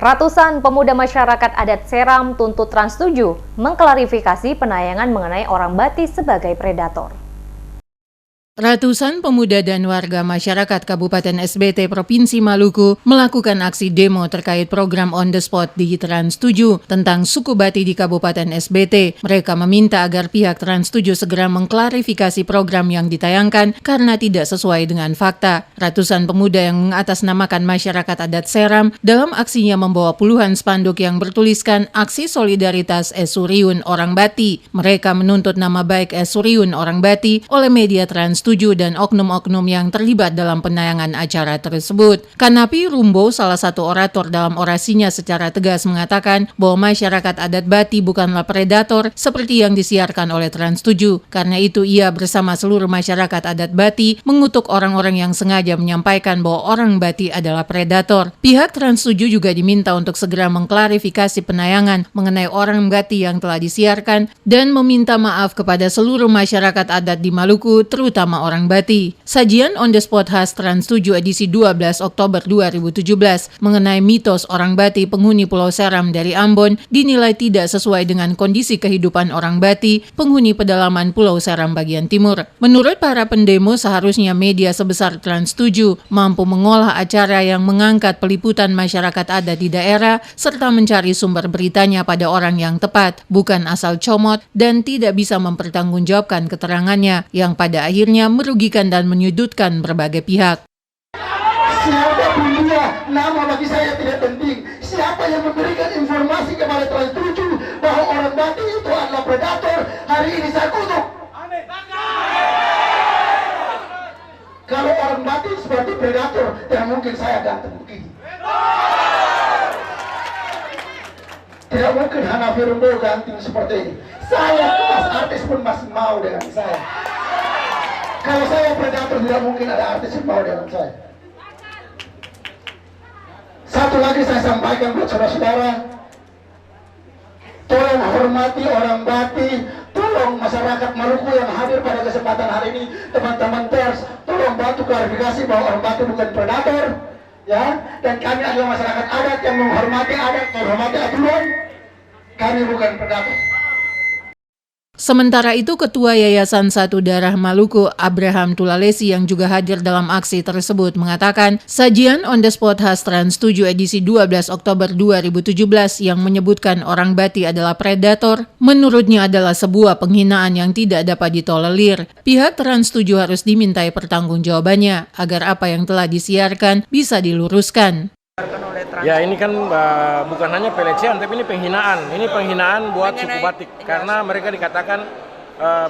Ratusan pemuda masyarakat adat Seram tuntut Trans 7 mengklarifikasi penayangan mengenai orang Bati sebagai predator. Ratusan pemuda dan warga masyarakat Kabupaten SBT Provinsi Maluku melakukan aksi demo terkait program on the spot di Trans 7 tentang suku Bati di Kabupaten SBT. Mereka meminta agar pihak Trans 7 segera mengklarifikasi program yang ditayangkan karena tidak sesuai dengan fakta. Ratusan pemuda yang mengatasnamakan masyarakat adat Seram dalam aksinya membawa puluhan spanduk yang bertuliskan Aksi Solidaritas Esuriun Orang Bati. Mereka menuntut nama baik Esuriun Orang Bati oleh media Trans 7 dan oknum-oknum yang terlibat dalam penayangan acara tersebut. Kanapi Rumbo, salah satu orator dalam orasinya secara tegas mengatakan bahwa masyarakat adat Bati bukanlah predator seperti yang disiarkan oleh Trans 7. Karena itu ia bersama seluruh masyarakat adat Bati mengutuk orang-orang yang sengaja menyampaikan bahwa orang Bati adalah predator. Pihak Trans 7 juga diminta untuk segera mengklarifikasi penayangan mengenai orang Bati yang telah disiarkan dan meminta maaf kepada seluruh masyarakat adat di Maluku, terutama orang Bati. Sajian on the spot khas Trans 7 edisi 12 Oktober 2017 mengenai mitos orang Bati penghuni Pulau Seram dari Ambon dinilai tidak sesuai dengan kondisi kehidupan orang Bati penghuni pedalaman Pulau Seram bagian timur. Menurut para pendemo, seharusnya media sebesar Trans 7 mampu mengolah acara yang mengangkat peliputan masyarakat adat di daerah serta mencari sumber beritanya pada orang yang tepat, bukan asal comot dan tidak bisa mempertanggungjawabkan keterangannya yang pada akhirnya merugikan dan menyudutkan berbagai pihak. Siapapun dia, nama bagi saya tidak penting. Siapa yang memberikan informasi kepada Trans 7 bahwa orang Bati itu adalah predator, hari ini saya kutuk. Kalau orang Bati seperti predator, tidak mungkin saya ganteng begini. Tidak mungkin Hanafi Rumbo ganteng seperti ini. Saya kelas artis pun masih mau dengan saya. Kalau saya predator, tidak mungkin ada artis yang mau dengan saya. Satu lagi saya sampaikan buat saudara-saudara, tolong hormati orang Bati, tolong masyarakat Maluku yang hadir pada kesempatan hari ini, teman-teman pers, tolong bantu klarifikasi bahwa orang Bati bukan predator, ya. Dan kami adalah masyarakat adat yang menghormati adat, menghormati aturan. Kami bukan predator. Sementara itu, Ketua Yayasan Satu Darah Maluku, Abraham Tulalesi, yang juga hadir dalam aksi tersebut mengatakan, sajian on the spot khas Trans 7 edisi 12 Oktober 2017 yang menyebutkan orang Bati adalah predator, menurutnya adalah sebuah penghinaan yang tidak dapat ditolerir. Pihak Trans 7 harus dimintai pertanggungjawabannya agar apa yang telah disiarkan bisa diluruskan. Ya, ini kan bukan hanya pelecehan, tapi ini penghinaan. Ini penghinaan buat suku Batik karena mereka dikatakan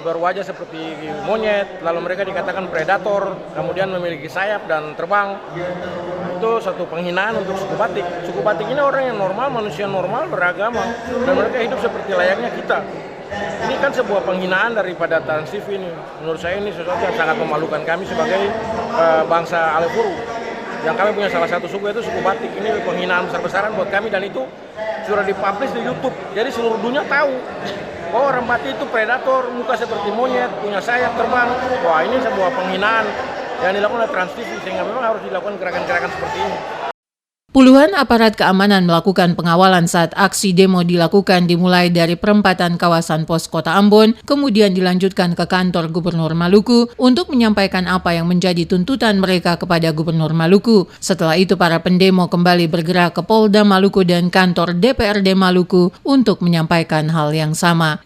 berwajah seperti monyet, lalu mereka dikatakan predator, kemudian memiliki sayap dan terbang. Itu satu penghinaan untuk suku Batik. Suku Batik ini orang yang normal, manusia normal, beragama, dan mereka hidup seperti layaknya kita. Ini kan sebuah penghinaan daripada Trans TV ini. Menurut saya ini sesuatu yang sangat memalukan kami sebagai bangsa Alefuru. Yang kami punya salah satu suku itu suku Batik. Ini penghinaan besar-besaran buat kami dan itu sudah dipublish di YouTube. Jadi seluruh dunia tahu bahwa orang Batik itu predator, muka seperti monyet, punya sayap terbang. Wah, ini sebuah penghinaan yang dilakukan oleh Trans TV sehingga memang harus dilakukan gerakan-gerakan seperti ini. Puluhan aparat keamanan melakukan pengawalan saat aksi demo dilakukan dimulai dari perempatan kawasan pos Kota Ambon, kemudian dilanjutkan ke kantor Gubernur Maluku untuk menyampaikan apa yang menjadi tuntutan mereka kepada Gubernur Maluku. Setelah itu para pendemo kembali bergerak ke Polda Maluku dan kantor DPRD Maluku untuk menyampaikan hal yang sama.